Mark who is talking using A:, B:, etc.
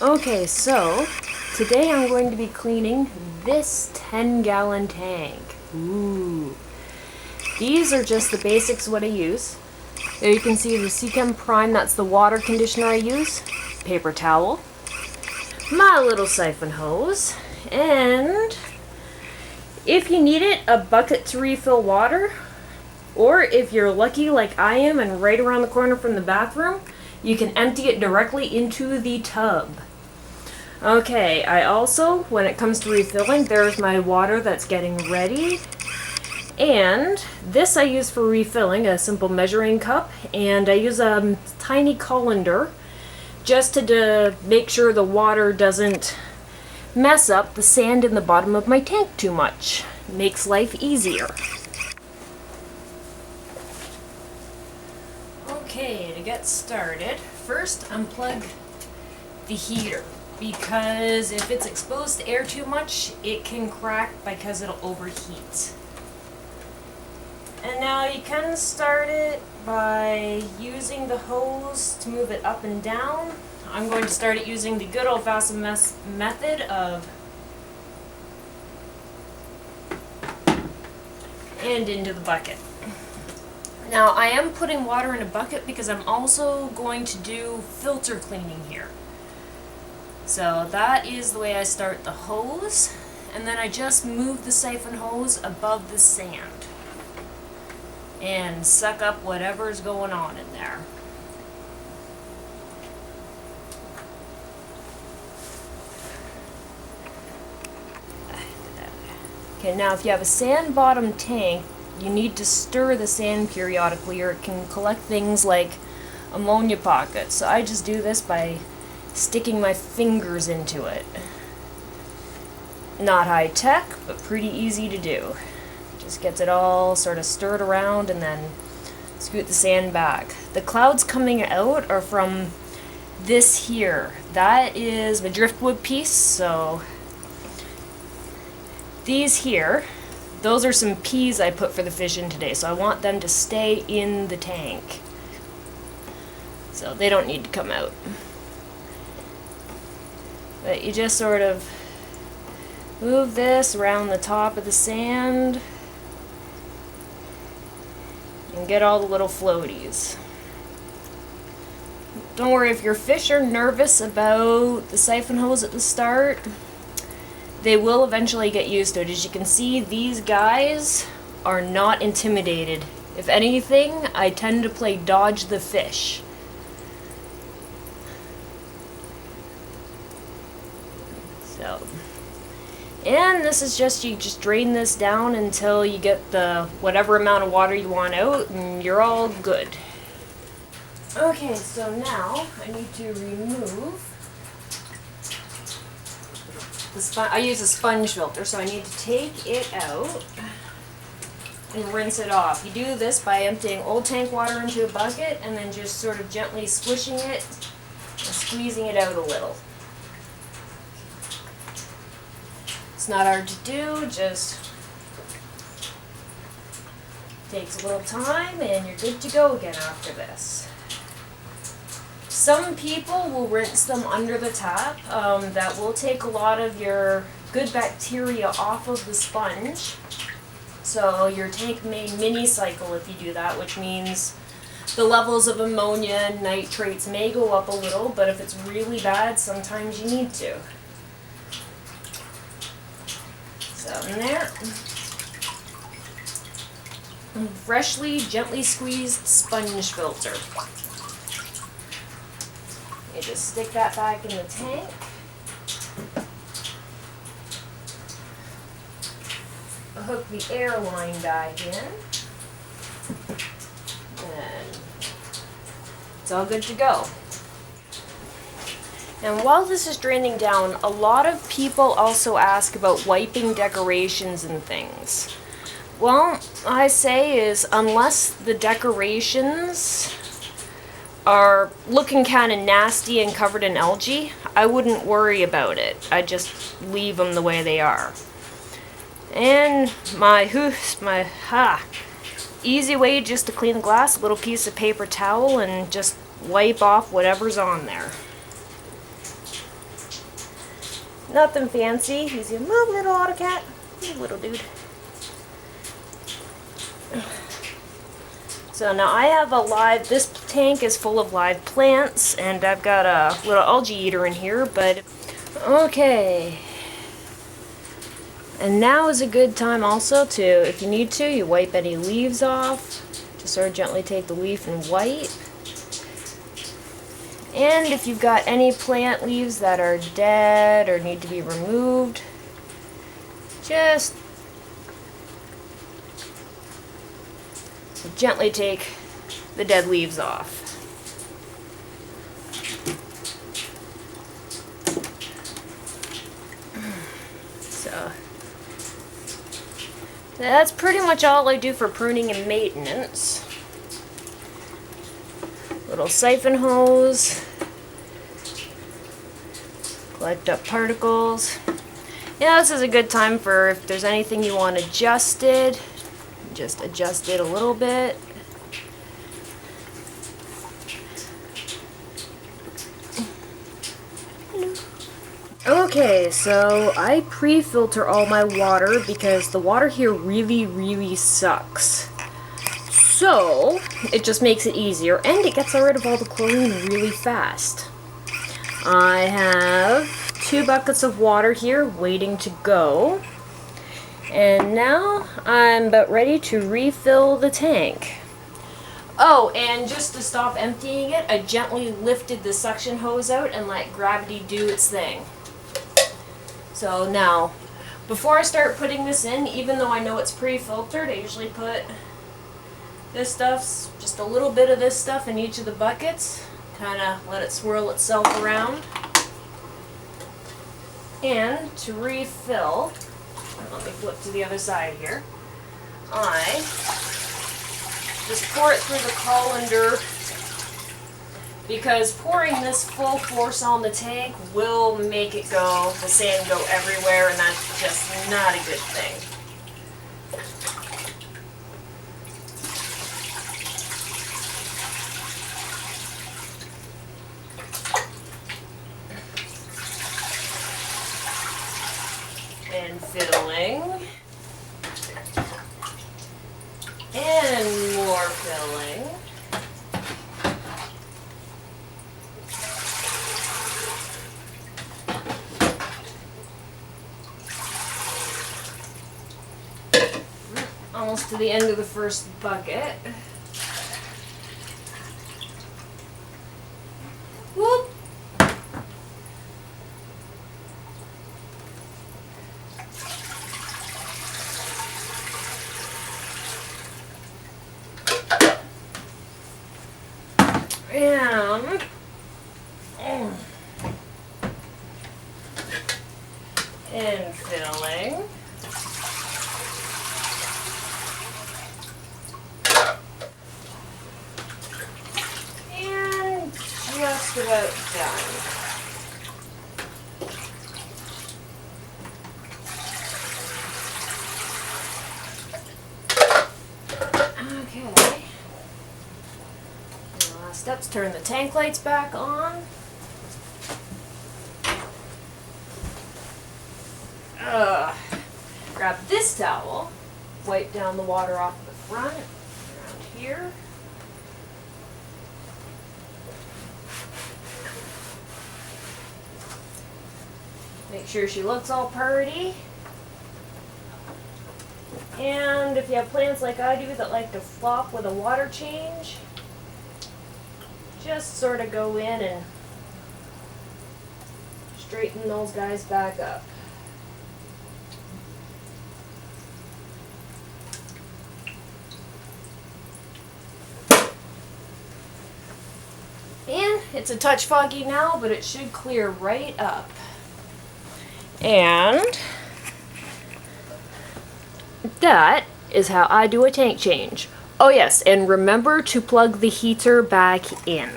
A: Okay, so today I'm going to be cleaning this 10-gallon tank. Ooh. These are just the basics what I use. There you can see the Seachem Prime, that's the water conditioner I use. Paper towel. My little siphon hose. And if you need it, a bucket to refill water. Or if you're lucky like I am and right around the corner from the bathroom, you can empty it directly into the tub. Okay, I also, when it comes to refilling, there's my water that's getting ready. And this I use for refilling, a simple measuring cup, and I use a tiny colander just to make sure the water doesn't mess up the sand in the bottom of my tank too much. Makes life easier. Okay, to get started, first unplug the heater, because if it's exposed to air too much, it can crack because it'll overheat. And now you can start it by using the hose to move it up and down. I'm going to start it using the good old-fashioned method of and into the bucket. Now I am putting water in a bucket because I'm also going to do filter cleaning here. So that is the way I start the hose, and then I just move the siphon hose above the sand and suck up whatever's going on in there. Okay, now if you have a sand bottom tank, you need to stir the sand periodically or it can collect things like ammonia pockets. So I just do this by sticking my fingers into it. Not high tech, but pretty easy to do. Just gets it all sort of stirred around and then scoot the sand back. The clouds coming out are from this here. That is the driftwood piece, so these here, those are some peas I put for the fish in today, so I want them to stay in the tank. So they don't need to come out. But you just sort of move this around the top of the sand and get all the little floaties. Don't worry if your fish are nervous about the siphon hose at the start. They will eventually get used to it. As you can see, these guys are not intimidated. If anything, I tend to play dodge the fish. So, and this is just, you just drain this down until you get the whatever amount of water you want out and you're all good. Okay, so now I need to remove I use a sponge filter, so I need to take it out and rinse it off. You do this by emptying old tank water into a bucket and then just sort of gently squishing it and squeezing it out a little. It's not hard to do, just takes a little time and you're good to go again after this. Some people will rinse them under the tap. That will take a lot of your good bacteria off of the sponge. So your tank may mini cycle if you do that, which means the levels of ammonia and nitrates may go up a little, but if it's really bad, sometimes you need to. So in there. Freshly, gently squeezed sponge filter. You just stick that back in the tank. Hook the air line back in. And it's all good to go. And while this is draining down, a lot of people also ask about wiping decorations and things. Well, I say is unless the decorations are looking kind of nasty and covered in algae, I wouldn't worry about it. I just leave them the way they are. And easy way just to clean the glass, a little piece of paper towel and just wipe off whatever's on there. Nothing fancy. He's a little autocat. Little dude. So now I have this tank is full of live plants, and I've got a little algae eater in here, but okay. And now is a good time also to, if you need to, you wipe any leaves off. Just sort of gently take the leaf and wipe. And if you've got any plant leaves that are dead or need to be removed, just gently take the dead leaves off. So that's pretty much all I do for pruning and maintenance. Little siphon hose. Collect up particles. Yeah, this is a good time for if there's anything you want adjusted. Just adjust it a little bit. Okay, so I pre-filter all my water because the water here really sucks. So, it just makes it easier, and it gets rid of all the chlorine really fast. I have 2 buckets of water here waiting to go. And now I'm about ready to refill the tank. Oh, and just to stop emptying it, I gently lifted the suction hose out and let gravity do its thing. So now, before I start putting this in, even though I know it's pre-filtered, I usually put this stuff, just a little bit of this stuff in each of the buckets. Kind of let it swirl itself around. And to refill, let me flip to the other side here. I just pour it through the colander because pouring this full force on the tank will make it go, the sand go everywhere, and that's just not a good thing. And filling. And more filling. Almost to the end of the first bucket. Whoop! And filling. And just about done. Okay. The last step's turn the tank lights back on. Grab this towel, wipe down the water off the front, around here. Make sure she looks all purty. And if you have plants like I do that like to flop with a water change, just sort of go in and straighten those guys back up. And it's a touch foggy now, but it should clear right up. And that is how I do a tank change. Oh yes, and remember to plug the heater back in.